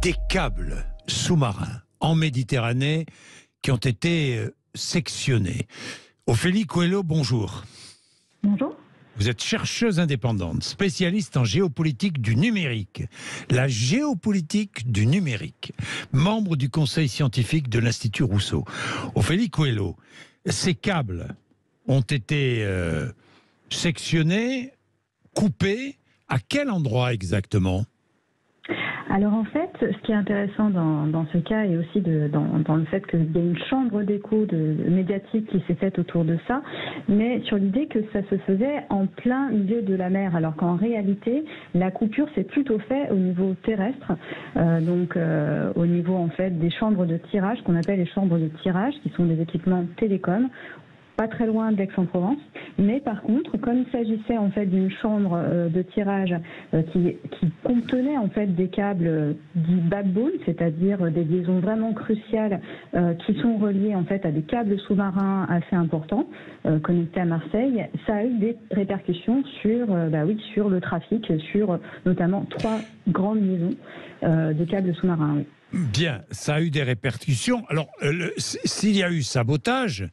des câbles sous-marins en Méditerranée qui ont été sectionnés. Ophélie Coelho, bonjour. Bonjour. Vous êtes chercheuse indépendante, spécialiste en géopolitique du numérique. La géopolitique du numérique, membre du conseil scientifique de l'Institut Rousseau. Ophélie Coelho, ces câbles ont été sectionnés, coupés. À quel endroit exactement ? Alors en fait, ce qui est intéressant dans ce cas et aussi dans le fait qu'il y a une chambre d'écho médiatique qui s'est faite autour de ça, mais sur l'idée que ça se faisait en plein milieu de la mer, alors qu'en réalité, la coupure s'est plutôt faite au niveau terrestre, au niveau en fait des chambres de tirage, qu'on appelle les chambres de tirage, qui sont des équipements télécoms, pas très loin d'Aix-en-Provence, mais par contre, comme il s'agissait en fait d'une chambre de tirage qui contenait en fait des câbles dits backbone, c'est-à-dire des liaisons vraiment cruciales qui sont reliées en fait à des câbles sous-marins assez importants connectés à Marseille, ça a eu des répercussions sur le trafic, sur notamment 3 grandes liaisons de câbles sous-marins. Oui. Bien, ça a eu des répercussions. Alors, s'il y a eu sabotage,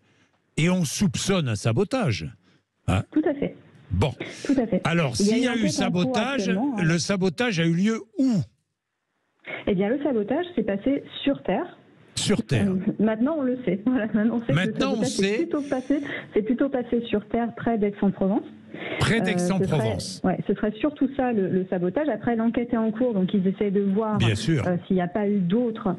et on soupçonne un sabotage. Hein ? Tout à fait. Bon. Tout à fait. Alors, s'il y a eu sabotage, le sabotage a eu lieu où ? Eh bien, le sabotage s'est passé sur Terre. Sur Terre. Maintenant, on le sait. Voilà, maintenant, on sait que le sabotage c'est plutôt passé sur Terre, près d'Aix-en-Provence. Près d'Aix-en-Provence. Ce serait surtout ça le sabotage. Après, l'enquête est en cours, donc ils essaient de voir s'il n'y a pas eu d'autres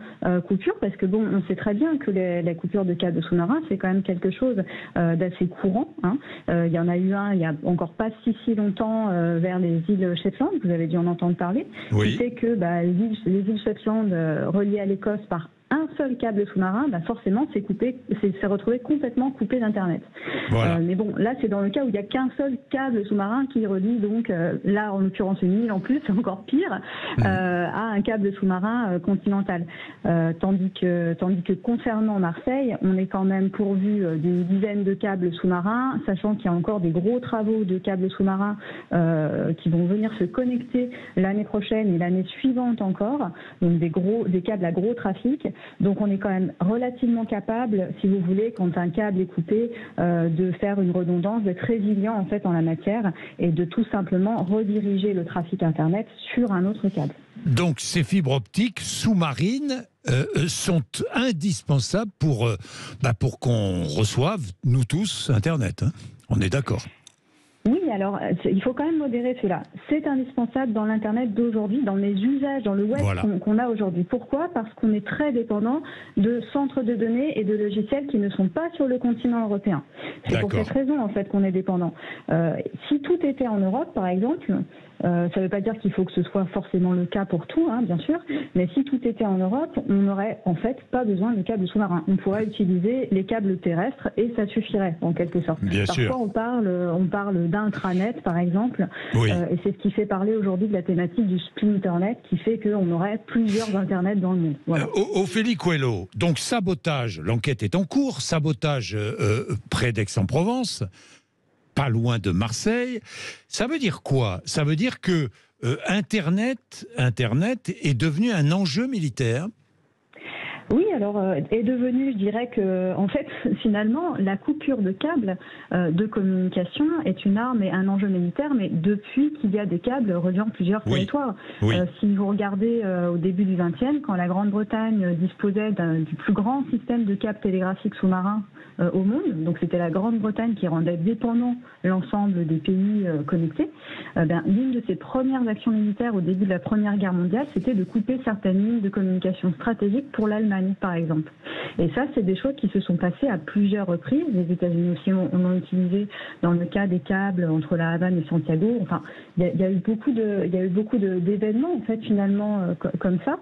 coupures, parce que bon, on sait très bien que les coupures de câbles sous-marins, c'est quand même quelque chose d'assez courant. Hein. Il y en a eu un il n'y a encore pas si longtemps vers les îles Shetland, vous avez dû en entendre parler. Oui. C'était que les îles Shetland reliées à l'Écosse par un seul câble sous-marin, forcément, c'est retrouvé complètement coupé d'Internet. Voilà. Mais bon, là, c'est dans le cas où il n'y a qu'un seul câble sous-marin qui relie, donc, là, en l'occurrence, une île en plus, c'est encore pire, à un câble sous-marin continental. Tandis que concernant Marseille, on est quand même pourvu d'une dizaine de câbles sous-marins, sachant qu'il y a encore des gros travaux de câbles sous-marins qui vont venir se connecter l'année prochaine et l'année suivante encore, donc des câbles à gros trafic. Donc on est quand même relativement capable, si vous voulez, quand un câble est coupé, de faire une redondance, d'être résilient en fait en la matière et de tout simplement rediriger le trafic Internet sur un autre câble. Donc ces fibres optiques sous-marines sont indispensables pour qu'on reçoive, nous tous, Internet. Hein. On est d'accord. Oui, alors il faut quand même modérer cela. C'est indispensable dans l'Internet d'aujourd'hui, dans les usages, dans le web qu'on a aujourd'hui. Pourquoi ? Parce qu'on est très dépendant de centres de données et de logiciels qui ne sont pas sur le continent européen. C'est pour cette raison en fait qu'on est dépendant. Si tout était en Europe, par exemple, ça ne veut pas dire qu'il faut que ce soit forcément le cas pour tout, hein, bien sûr, mais si tout était en Europe, on n'aurait en fait pas besoin de câbles sous-marins. On pourrait utiliser les câbles terrestres et ça suffirait en quelque sorte. Parfois on parle d'intranet par exemple, et c'est ce qui fait parler aujourd'hui de la thématique du splinternet qui fait qu'on aurait plusieurs internets dans le monde. Voilà. Ophélie Coelho, donc sabotage, l'enquête est en cours, sabotage près d'Aix-en-Provence, pas loin de Marseille. Ça veut dire quoi ? Ça veut dire que Internet est devenu un enjeu militaire ? Oui, alors est devenu, je dirais que, en fait, finalement, la coupure de câbles de communication est une arme et un enjeu militaire, mais depuis qu'il y a des câbles reliant plusieurs territoires. Oui. Si vous regardez au début du XXe, quand la Grande-Bretagne disposait du plus grand système de câbles télégraphiques sous-marins au monde, donc c'était la Grande-Bretagne qui rendait dépendant l'ensemble des pays connectés, l'une de ses premières actions militaires au début de la Première Guerre mondiale, c'était de couper certaines lignes de communication stratégiques pour l'Allemagne, par exemple. Et ça, c'est des choses qui se sont passées à plusieurs reprises. Les États-Unis aussi ont utilisé dans le cas des câbles entre la Havane et Santiago. Enfin, il y a eu beaucoup d'événements, en fait, finalement, comme ça,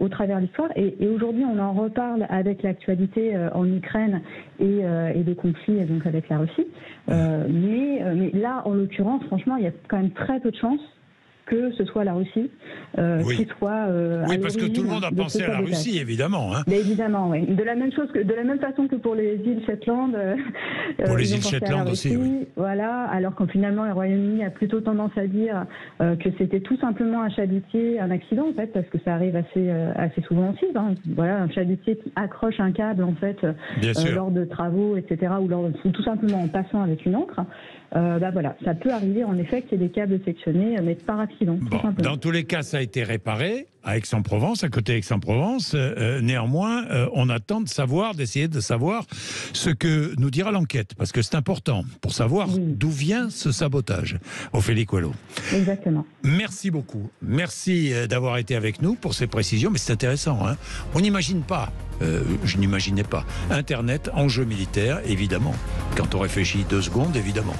au travers de l'histoire. Et aujourd'hui, on en reparle avec l'actualité en Ukraine et des conflits donc avec la Russie. Mais là, en l'occurrence, franchement, il y a quand même très peu de chances que ce soit la Russie qui soit oui, parce que tout le monde a pensé à la Russie, évidemment. Hein. Mais évidemment, oui. De la même façon que pour les îles Shetland. Pour les îles Shetland aussi, oui. Voilà, alors quand finalement le Royaume-Uni a plutôt tendance à dire que c'était tout simplement un chalutier, un accident en fait, parce que ça arrive assez souvent aussi. Hein. Voilà, un chalutier qui accroche un câble en fait lors de travaux, etc., ou tout simplement en passant avec une ancre. Voilà, ça peut arriver en effet qu'il y ait des câbles sectionnés, mais par accident. Bon, dans tous les cas, ça a été réparé à Aix-en-Provence, à côté d'Aix-en-Provence. Néanmoins, on attend d'essayer de savoir ce que nous dira l'enquête, parce que c'est important pour savoir d'où vient ce sabotage. Ophélie Coelho. Exactement. Merci beaucoup. Merci d'avoir été avec nous pour ces précisions, mais c'est intéressant. Hein. On n'imagine pas. Je n'imaginais pas. Internet, enjeu militaire, évidemment. Quand on réfléchit 2 secondes, évidemment.